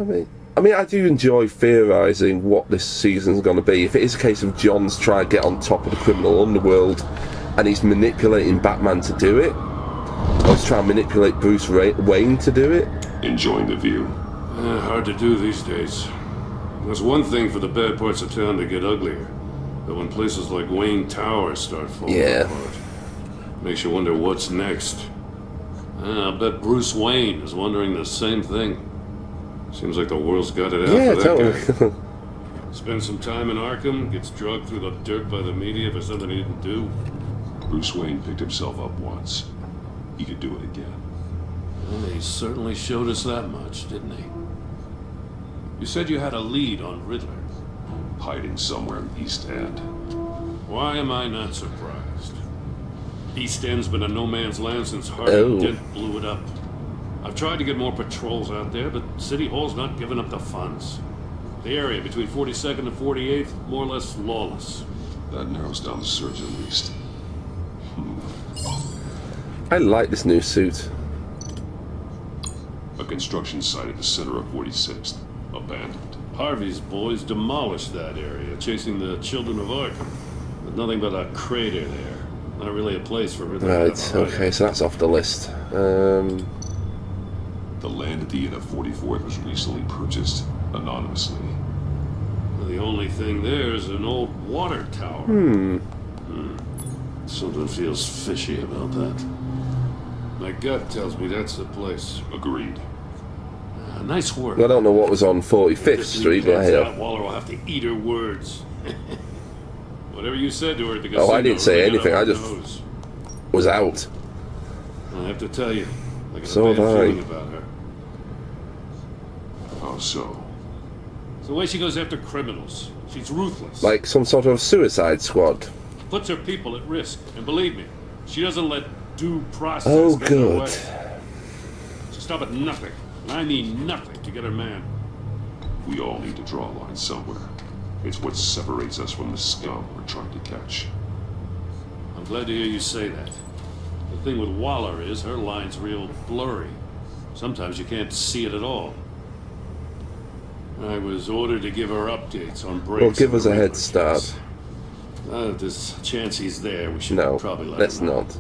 I do enjoy theorising what this season's going to be. If it is a case of John's trying to get on top of the criminal underworld and he's manipulating Batman to do it, or he's trying to manipulate Bruce Wayne to do it. Enjoying the view. Hard to do these days. There's one thing for the bad parts of town to get uglier, but when places like Wayne Tower start falling apart, makes you wonder what's next. I bet Bruce Wayne is wondering the same thing. Seems like the world's got it out for that guy. Spends some time in Arkham, gets drugged through the dirt by the media for something he didn't do. Bruce Wayne picked himself up once. He could do it again. Well, he certainly showed us that much, didn't he? You said you had a lead on Riddler. Hiding somewhere in East End. Why am I not surprised? East End's been a no man's land since Harvey Dent blew it up. I've tried to get more patrols out there, but City Hall's not giving up the funds. The area between 42nd and 48th, more or less lawless. That narrows down the search at least. I like this new suit. A construction site at the center of 46th. Abandoned. Harvey's boys demolished that area, chasing the children of Arkham. With nothing but a crater there. Not really a place for Riddler. Right, okay, so that's off the list. The land at the end of 44th was recently purchased anonymously. Well, the only thing there is an old water tower. Something feels fishy about that. My gut tells me that's the place. Agreed. Nice work. I don't know what was on 45th Street, but hey. Waller will have to eat her words. Whatever you said to her at the casino. Oh, I didn't say anything. I just was out. I have to tell you, I got So a bad have I. feeling about her. How so? It's the way she goes after criminals. She's ruthless. Like some sort of suicide squad. Puts her people at risk. And believe me, she doesn't let due process Oh, get in her good. way. She'll stop at nothing. And I mean nothing to get her man. We all need to draw a line somewhere. It's what separates us from the scum we're trying to catch. I'm glad to hear you say that. The thing with Waller is her line's real blurry. Sometimes you can't see it at all. I was ordered to give her updates on breaks. Well, give us a Riddler head start. case. If there's a chance he's there, we should No, probably let let's him know. not.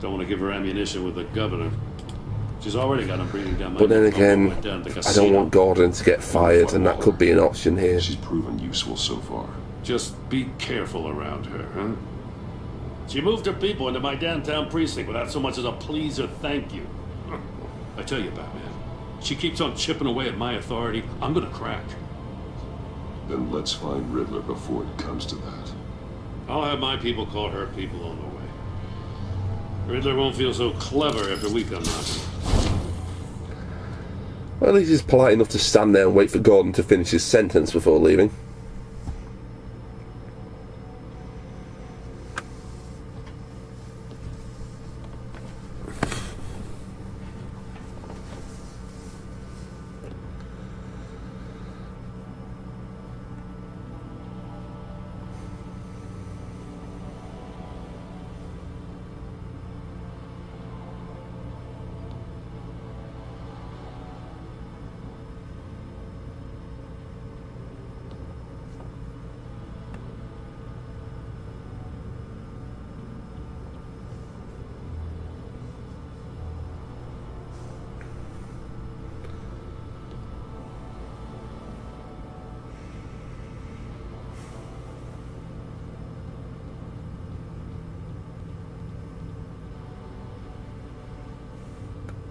Don't want to give her ammunition with the governor. She's already got him breathing down my But then neck. again, Went down to the I don't casino. want Gordon to get fired, and that could be an option here. She's proven useful so far. Just be careful around her, huh? She moved her people into my downtown precinct without so much as a please or thank you. I tell you, Batman, she keeps on chipping away at my authority, I'm gonna crack. Then let's find Riddler before it comes to that. I'll have my people call her people on the way. Riddler won't feel so clever after we come knocking. Well, at least he's polite enough to stand there and wait for Gordon to finish his sentence before leaving.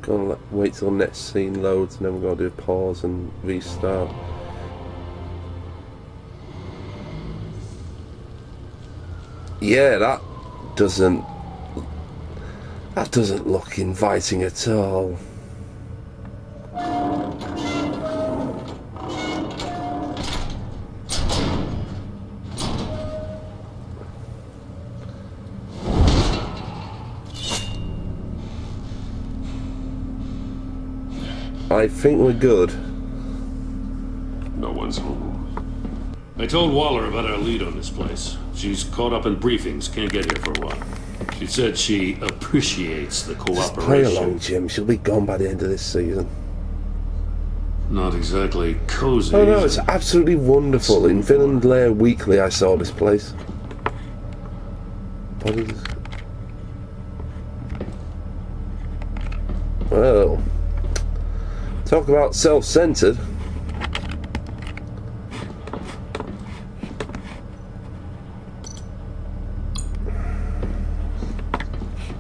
Gonna wait till the next scene loads, and then we're gonna do a pause and restart. Yeah, that doesn't look inviting at all. I think we're good. No one's home. I told Waller about our lead on this place. She's caught up in briefings, can't get here for a while. She said she appreciates the Just play cooperation. along, Jim. She'll be gone by the end of this season. Not exactly cozy. Oh no, it's absolutely wonderful. In Villain Lair Weekly I saw this place. Well, talk about self-centered.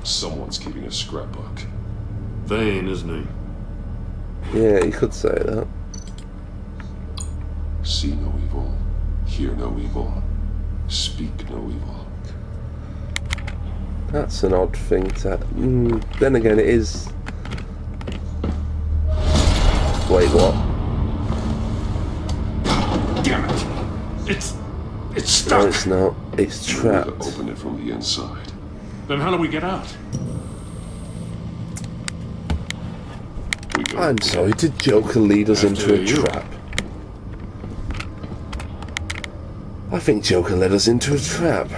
Someone's keeping a scrapbook. Vain, isn't he? Yeah, you could say that. See no evil, hear no evil, speak no evil. That's an odd thing to... then again, it is... Wait, what? Damn it! It's No, stuck! it's not. It's We need trapped. to open it from the inside. Then how do we get out? We go. I'm sorry, did Joker lead us into a After you. trap? I think Joker led us into a trap.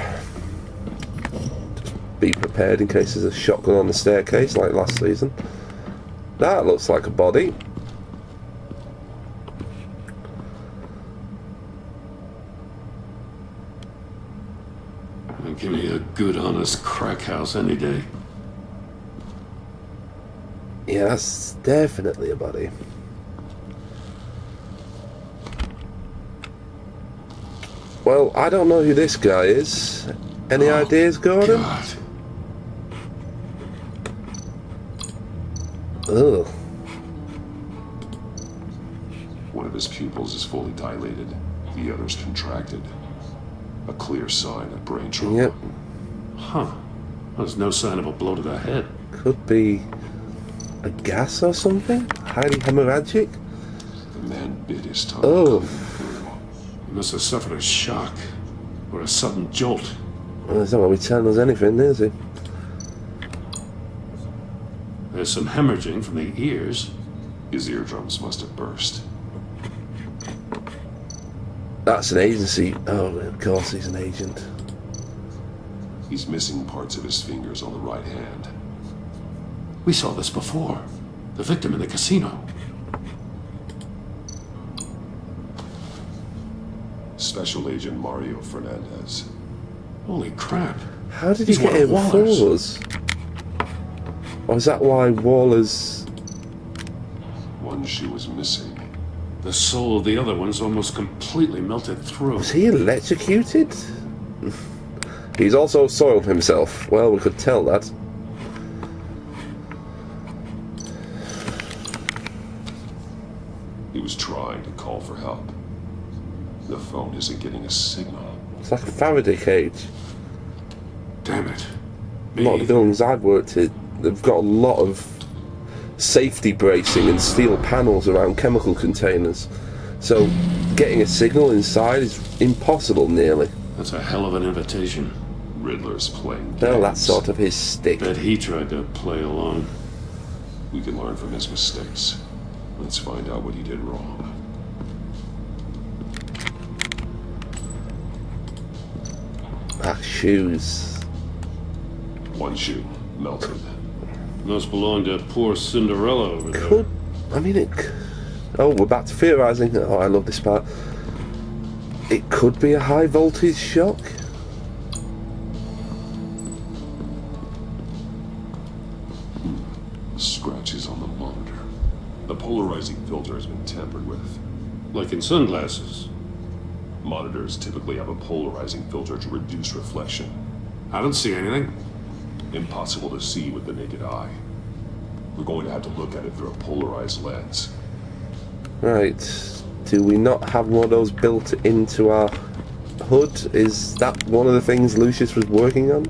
Just be prepared in case there's a shotgun on the staircase like last season. That looks like a body. Give me a good, honest crack house any day. Yeah, that's definitely a body. Well, I don't know who this guy is. Any ideas, Gordon? God. Ugh. One of his pupils is fully dilated, the other's contracted. A clear sign of brain trauma. Yep. Huh. There's no sign of a blow to the head. Could be a gas or something? Highly hemorrhagic? The man bit his tongue. Oh. He must have suffered a shock or a sudden jolt. Well, he's not going to be telling us anything, is he? There's some hemorrhaging from the ears. His eardrums must have burst. That's an agency. Oh, of course he's an agent. He's missing parts of his fingers on the right hand. We saw this before. The victim in the casino. Special Agent Mario Fernandez. Holy crap. How did he He's get one here of before Waller's. us? Or is that why Waller's... One shoe is missing. The soul of the other one's almost completely melted through. Was he electrocuted? He's also soiled himself. Well, we could tell that. He was trying to call for help. The phone isn't getting a signal. It's like a Faraday cage. Damn it. A lot of the buildings I've worked in, they've got a lot of safety bracing and steel panels around chemical containers. So getting a signal inside is impossible, nearly. That's a hell of an invitation. Riddler's playing games. Well, that's sort of his stick. Bet he tried to play along. We can learn from his mistakes. Let's find out what he did wrong. Ah, shoes. One shoe melted. Must belong to poor Cinderella over there. Could... I mean, it... Oh, we're back to theorising. Oh, I love this part. It could be a high voltage shock. Scratches on the monitor. The polarizing filter has been tampered with. Like in sunglasses. Monitors typically have a polarizing filter to reduce reflection. I don't see anything. Impossible to see with the naked eye. We're going to have to look at it through a polarized lens. Right. Do we not have one of those built into our hood? Is that one of the things Lucius was working on?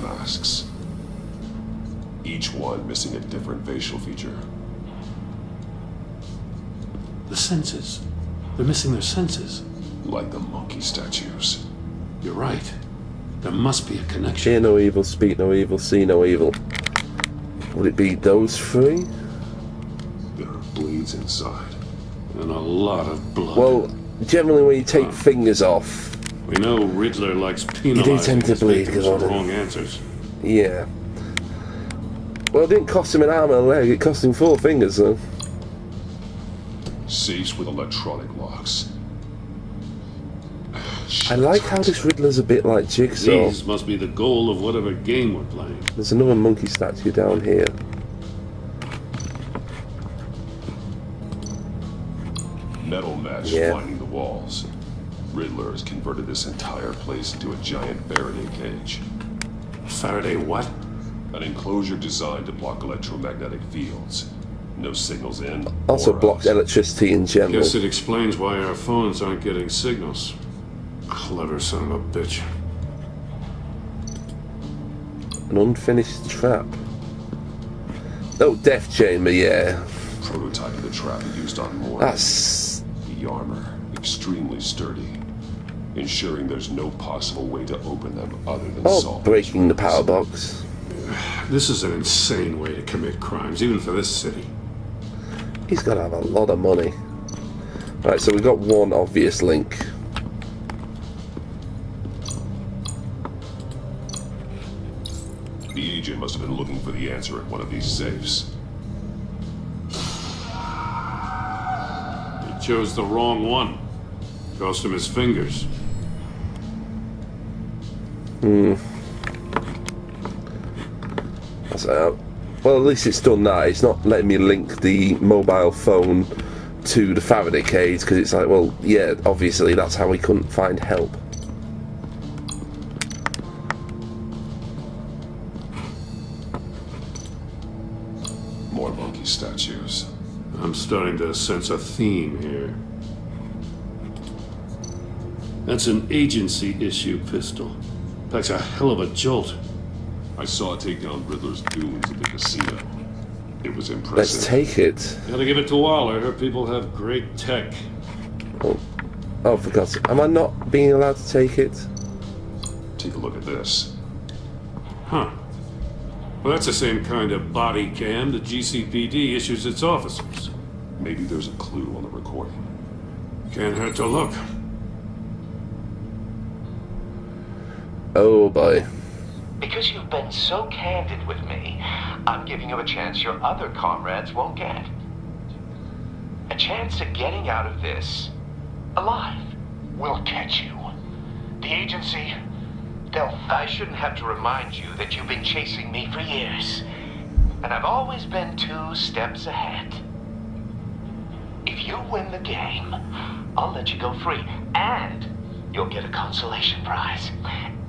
Masks. Each one missing a different facial feature. The senses. They're missing their senses. Like the monkey statues. You're right. There must be a connection. Hear no evil, speak no evil, see no evil. Would it be those three? There are bleeds inside. And a lot of blood. Well, generally when you take fingers off, we know Riddler likes penalizing tend to his bleed, victims for Gordon. wrong answers. yeah. Well, it didn't cost him an arm and a leg, it cost him 4 fingers, though. Safes with electronic locks. I like how this Riddler's a bit like Jigsaw. These must be the goal of whatever game we're playing. There's another monkey statue down here. Metal match lining the walls. Riddler has converted this entire place into a giant Faraday cage. Faraday what? An enclosure designed to block electromagnetic fields. No signals in. Also or blocks out. electricity in general. Guess it explains why our phones aren't getting signals. Clever son of a bitch. An unfinished trap. Oh, death chamber, yeah. Prototype of the trap used on Morgan. That's... The armor, extremely sturdy, ensuring there's no possible way to open them other than solving breaking the power box. This is an insane way to commit crimes, even for this city. He's got to have a lot of money. Right, so we've got one obvious link. The agent must have been looking for the answer at one of these safes. He chose the wrong one. Cost him his fingers. So, well, at least it's done that. It's not letting me link the mobile phone to the Faraday cage, because it's like, well, yeah, obviously that's how we couldn't find help. More monkey statues. I'm starting to sense a theme here. That's an agency issue pistol. Packs a hell of a jolt. I saw it take down Riddler's goons at the casino. It was impressive. Let's take it. Gotta give it to Waller. Her people have great tech. Oh, for God's sake. Am I not being allowed to take it? Take a look at this. Huh. Well, that's the same kind of body cam the GCPD issues its officers. Maybe there's a clue on the recording. Can't hurt to look. Oh boy. Because you've been so candid with me, I'm giving you a chance your other comrades won't get. A chance at getting out of this alive. We'll catch you. The agency, I shouldn't have to remind you that you've been chasing me for years. And I've always been 2 steps ahead. If you win the game, I'll let you go free. And you'll get a consolation prize.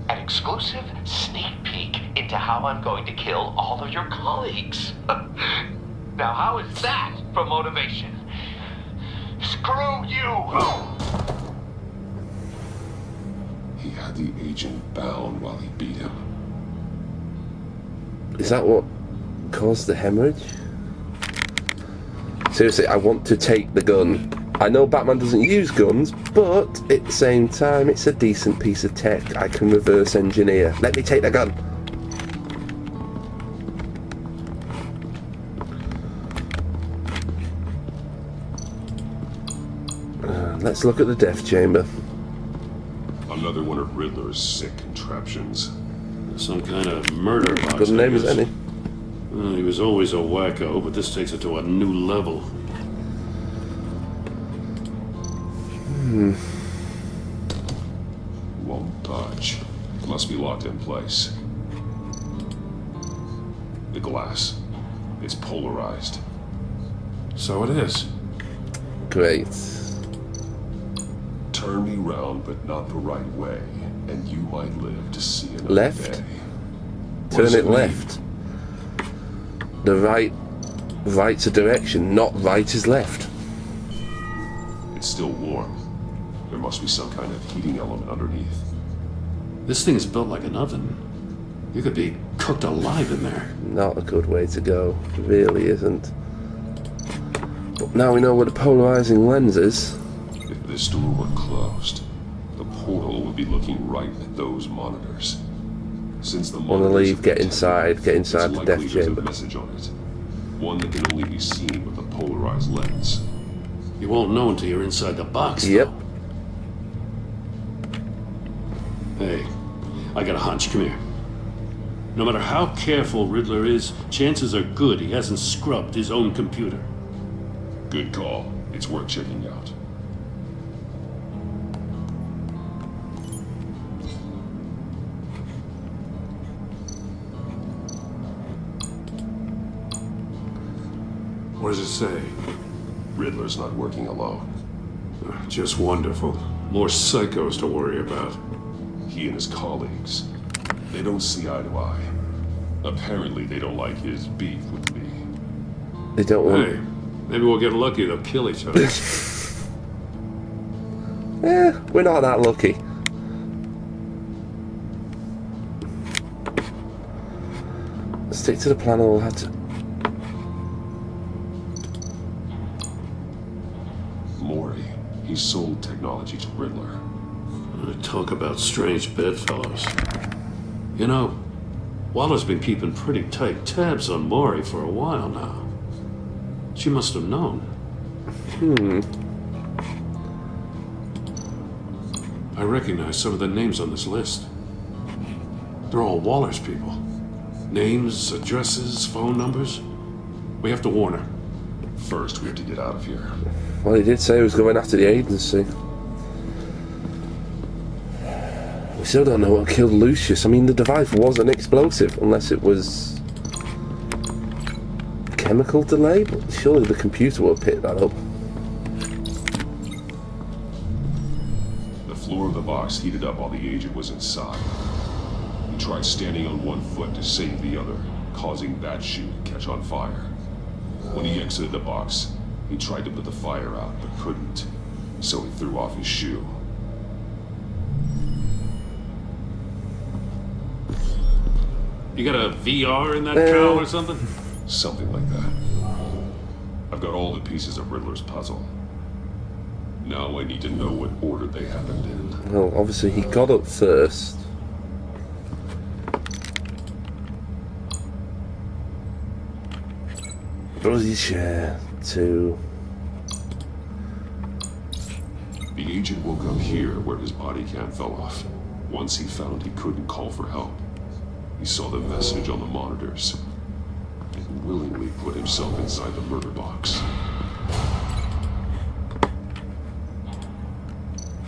An exclusive sneak peek into how I'm going to kill all of your colleagues. Now, how is that for motivation? Screw you! He had the agent bound while he beat him. Is that what caused the hemorrhage? Seriously, I want to take the gun. I know Batman doesn't use guns, but at the same time, it's a decent piece of tech I can reverse engineer. Let me take the gun. Let's look at the death chamber. Another one of Riddler's sick contraptions. Some kind of murder box. Good name as any. Well, he was always a wacko, but this takes it to a new level. Won't budge. Must be locked in place. The glass. It's polarized. So it is. Great. Turn me round, but not the right way, and you might live to see another Left? day. What Turn does it mean? left. The right's a direction, not right is left. It's still warm. There must be some kind of heating element underneath. This thing is built like an oven. You could be cooked alive in there. Not a good way to go. It really isn't. But now we know where the polarizing lens is. If this door were closed, the portal would be looking right at those monitors. Since the Wanna monitors leave, are get contained, inside it's the likely death there's chamber. a message on it. One that can only be seen with a polarized lens. You won't know until you're inside the box, though. Yep. Hey, I got a hunch. Come here. No matter how careful Riddler is, chances are good he hasn't scrubbed his own computer. Good call. It's worth checking out. What does it say? Riddler's not working alone. Just wonderful. More psychos to worry about. He and his colleagues, they don't see eye to eye. Apparently they don't like his beef with me. They don't want... Hey, maybe we'll get lucky. They'll kill each other. We're not that lucky. Stick to the plan, all that. Mori, he sold technology to Riddler. Talk about strange bedfellows. You know, Waller's been keeping pretty tight tabs on Mori for a while now. She must have known. I recognize some of the names on this list. They're all Waller's people. Names, addresses, phone numbers. We have to warn her. First, we have to get out of here. Well, he did say he was going after the agency. We still don't know what killed Lucius. I mean, the device wasn't explosive, unless it was chemical delay, but surely the computer would have picked that up. The floor of the box heated up while the agent was inside. He tried standing on one foot to save the other, causing that shoe to catch on fire. When he exited the box, he tried to put the fire out, but couldn't, so he threw off his shoe. You got a VR in that cow or something? Something like that. I've got all the pieces of Riddler's puzzle. Now I need to know what order they happened in. Well, obviously he got up first. Bloody chair to... The agent woke up here where his body cam fell off. Once he found he couldn't call for help, he saw the message on the monitors and willingly put himself inside the murder box.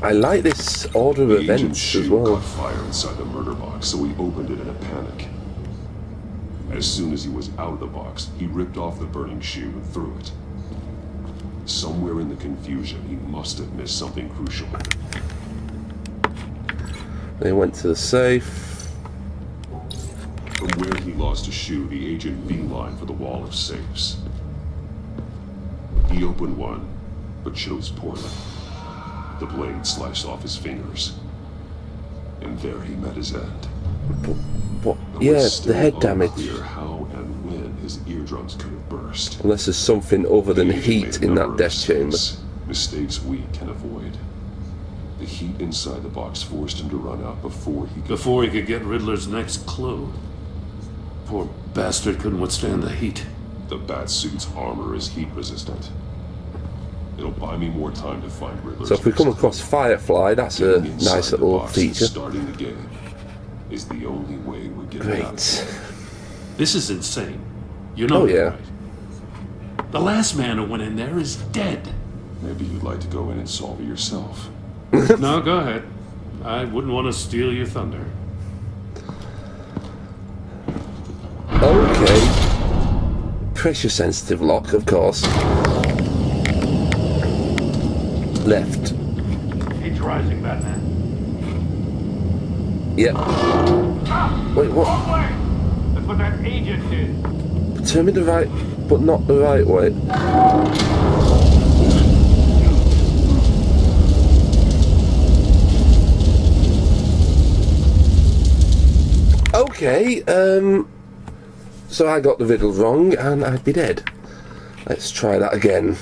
I like this order of The agent's events shoe as well. caught fire inside the murder box, so he opened it in a panic. As soon as he was out of the box, he ripped off the burning shoe and threw it. Somewhere in the confusion, he must have missed something crucial. They went to the safe. From where he lost a shoe, the agent beelined for the wall of safes. He opened one, but chose poorly. The blade sliced off his fingers. And there he met his end. What? It Yeah, was the head still damage. unclear how and when his eardrums could have burst. Unless there's something other than The agent heat made a in number that of death chamber. mistakes we can avoid. The heat inside the box forced him to run out before he could get Riddler's next clue. Poor bastard couldn't withstand the heat. The Batsuit's armor is heat resistant. It'll buy me more time to find Riddler's So if we next come clue. across Firefly, that's a Getting inside nice the little box and feature. starting the game is the only way we're getting out of Great. here. This is insane. You know Oh, that, yeah. right? The last man who went in there is dead. Maybe you'd like to go in and solve it yourself. No, go ahead. I wouldn't want to steal your thunder. Okay. Pressure sensitive lock, of course. Left. Heat's rising, Batman. Yep. Wait, what? That's what that agent did. Turn me the right, but not the right way. Okay, so I got the riddle wrong and I'd be dead. Let's try that again.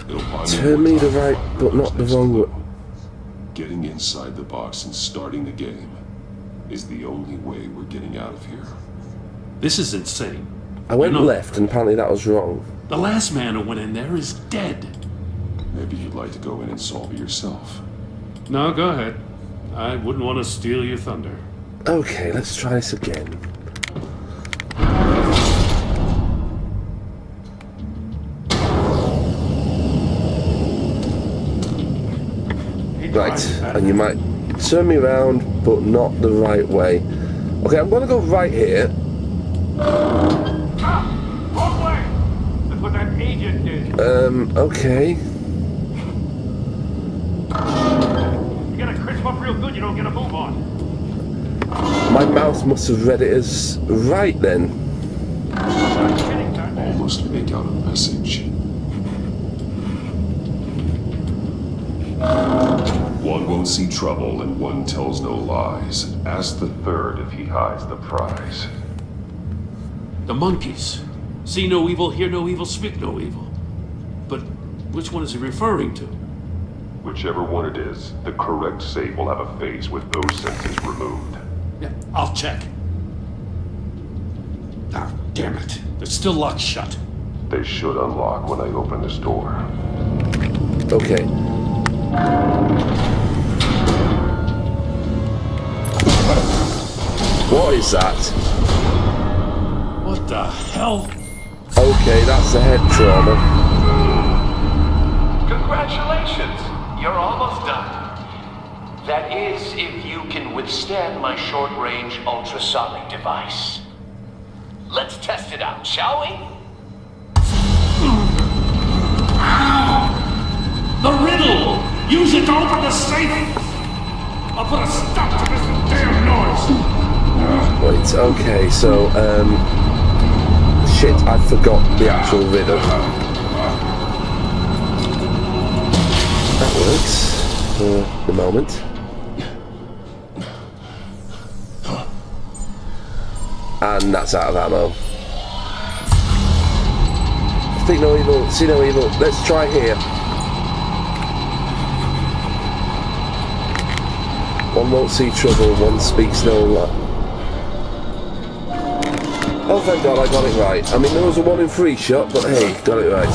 It'll buy Turn more me the time to right, find but Riddler's not the next wrong clue. way. Getting inside the box and starting the game is the only way we're getting out of here. This is insane. I went You know- left and apparently that was wrong. The last man who went in there is dead. Maybe you'd like to go in and solve it yourself. No, go ahead. I wouldn't want to steal your thunder. Okay, let's try this again. Right, and you might turn me around, but not the right way. Okay, I'm gonna go right here. Wrong way! That's what that agent did. Okay. You gotta crisp up real good, you don't get a move on. My mouse must have read it as right then. I'm kidding, Batman. Almost make out a message. One won't see trouble and one tells no lies. Ask the third if he hides the prize. The monkeys. See no evil, hear no evil, speak no evil. But which one is he referring to? Whichever one it is, the correct safe will have a face with those senses removed. Yeah, I'll check. Ah, damn it. They're still locked shut. They should unlock when I open this door. Okay. What is that? What the hell? Okay, that's the head trauma. Congratulations! You're almost done. That is, if you can withstand my short-range ultrasonic device. Let's test it out, shall we? The riddle! Use it to open the safe! I'll put a stop to this damn noise! Wait, okay, so, shit, I forgot the actual riddle. That works, for the moment. And that's out of ammo. Think no evil, see no evil. Let's try here. One won't see trouble, one speaks no lie. Oh, thank God I got it right. I mean, there was a 1 in 3 shot, but hey, got it right.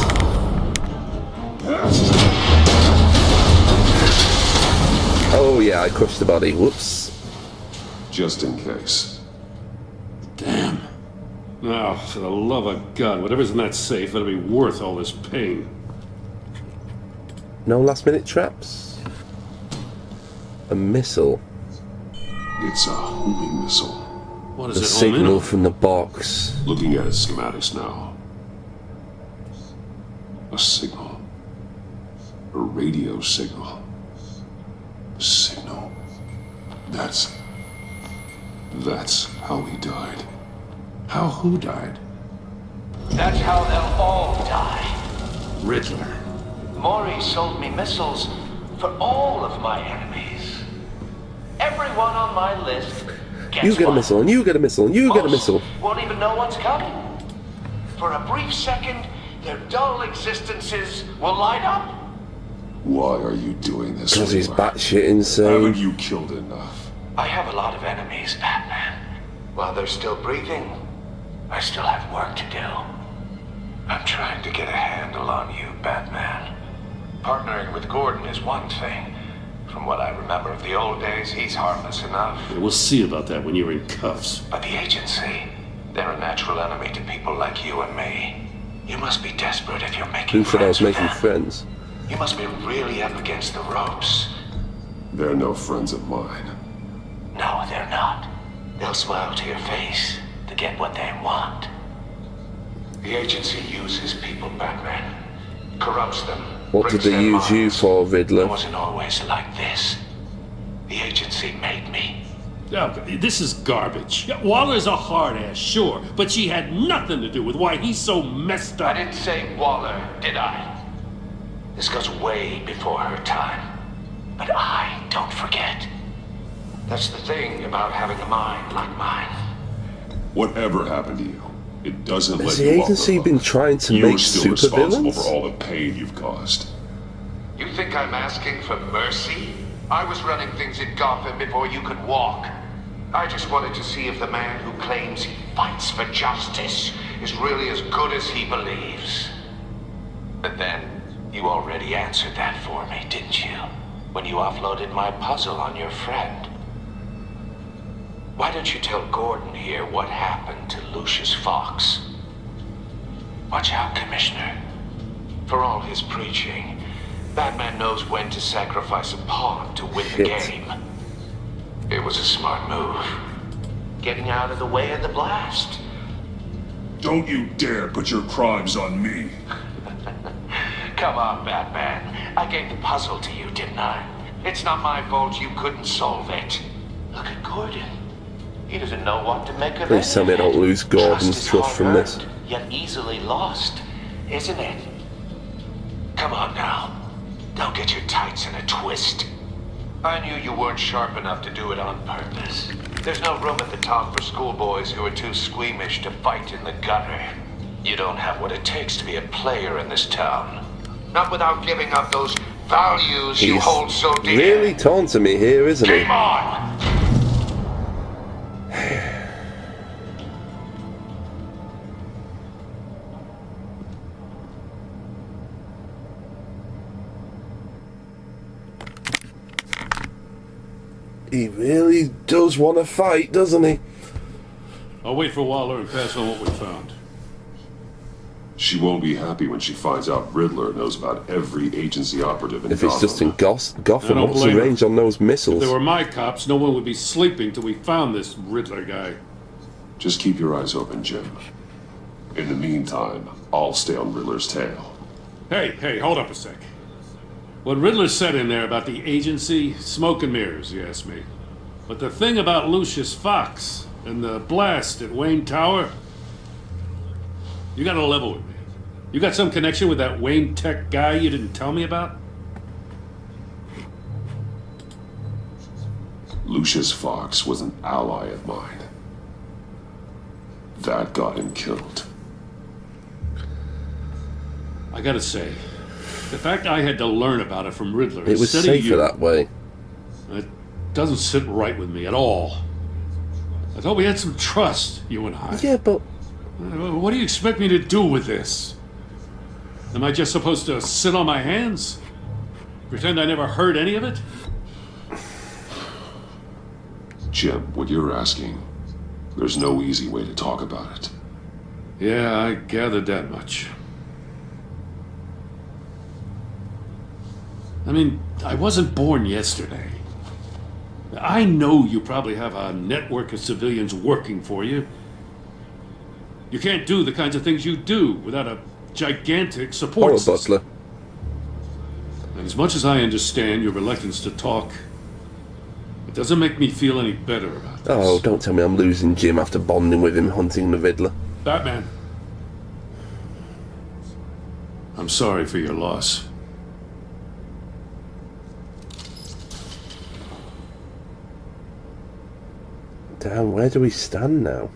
Oh yeah, I crushed the body. Whoops. Just in case. Damn. Now, for the love of God, whatever's in that safe better be worth all this pain. No last minute traps? A missile. It's a homing missile. What is The it, signal from the box. Looking at its schematics now. A signal. A radio signal. A signal. That's how he died. How who died? That's how they'll all die. Riddler. Maury sold me missiles for all of my enemies. Everyone on my list gets You get a one. missile, and you get a missile, and you get a Most missile. won't even know what's coming. For a brief second, their dull existences will light up. Why are you doing this? Because he's Riddler? batshit insane. Haven't you killed enough? I have a lot of enemies, Batman. While they're still breathing, I still have work to do. I'm trying to get a handle on you, Batman. Partnering with Gordon is one thing. From what I remember of the old days, he's harmless enough. Yeah, we'll see about that when you're in cuffs. But the agency, they're a natural enemy to people like you and me. You must be desperate if you're making Who said I was friends with making them. friends? You must be really up against the ropes. They're no friends of mine. No, they're not. They'll smile to your face to get what they want. The agency uses people, Batman. Corrupts them. What did breaks they their use you minds. for, It Riddler? wasn't always like this. The agency made me. Okay, this is garbage. Yeah, Waller's a hard ass, sure, but she had nothing to do with why he's so messed I up. didn't say Waller, did I? This goes way before her time. But I don't forget. That's the thing about having a mind like mine. Whatever happened to you, it doesn't Has let the you off agency the been hook. trying to You're make still responsible supervillains? for all the pain you've caused. You think I'm asking for mercy? I was running things in Gotham before you could walk. I just wanted to see if the man who claims he fights for justice is really as good as he believes. But then, you already answered that for me, didn't you? When you offloaded my puzzle on your friend. Why don't you tell Gordon here what happened to Lucius Fox? Watch out, Commissioner. For all his preaching, Batman knows when to sacrifice a pawn to win the game. It was a smart move. Getting out of the way of the blast. Don't you dare put your crimes on me. Come on, Batman. I gave the puzzle to you, didn't I? It's not my fault you couldn't solve it. Look at Gordon. He doesn't know what to make of it. Please tell me I don't lose Gordon's trust from this. Yet easily lost, isn't it? Come on now. Don't get your tights in a twist. I knew you weren't sharp enough to do it on purpose. There's no room at the top for schoolboys who are too squeamish to fight in the gutter. You don't have what it takes to be a player in this town. Not without giving up those values you hold so dear. Really taunting me here, isn't he? Game on! He really does want to fight, doesn't he? I'll wait for Waller and pass on what we found. She won't be happy when she finds out Riddler knows about every agency operative in If Gotham. it's just in Gotham, I don't what's the blame her. range on those missiles? If they were my cops, no one would be sleeping till we found this Riddler guy. Just keep your eyes open, Jim. In the meantime, I'll stay on Riddler's tail. Hey, hold up a sec. What Riddler said in there about the agency, smoke and mirrors, you ask me. But the thing about Lucius Fox and the blast at Wayne Tower, you gotta level with me. You got some connection with that Wayne Tech guy you didn't tell me about? Lucius Fox was an ally of mine. That got him killed. I gotta say, the fact I had to learn about it from Riddler It was instead of safer you, that way. it doesn't sit right with me at all. I thought we had some trust, you and I. Yeah, but What do you expect me to do with this? Am I just supposed to sit on my hands? Pretend I never heard any of it? Jim, what you're asking, there's no easy way to talk about it. Yeah, I gathered that much. I mean, I wasn't born yesterday. I know you probably have a network of civilians working for you. You can't do the kinds of things you do without a gigantic support Hello, system. Butler. And as much as I understand your reluctance to talk, it doesn't make me feel any better about this. Oh, don't tell me I'm losing Jim after bonding with him hunting the Riddler. Batman, I'm sorry for your loss. Damn, where do we stand now?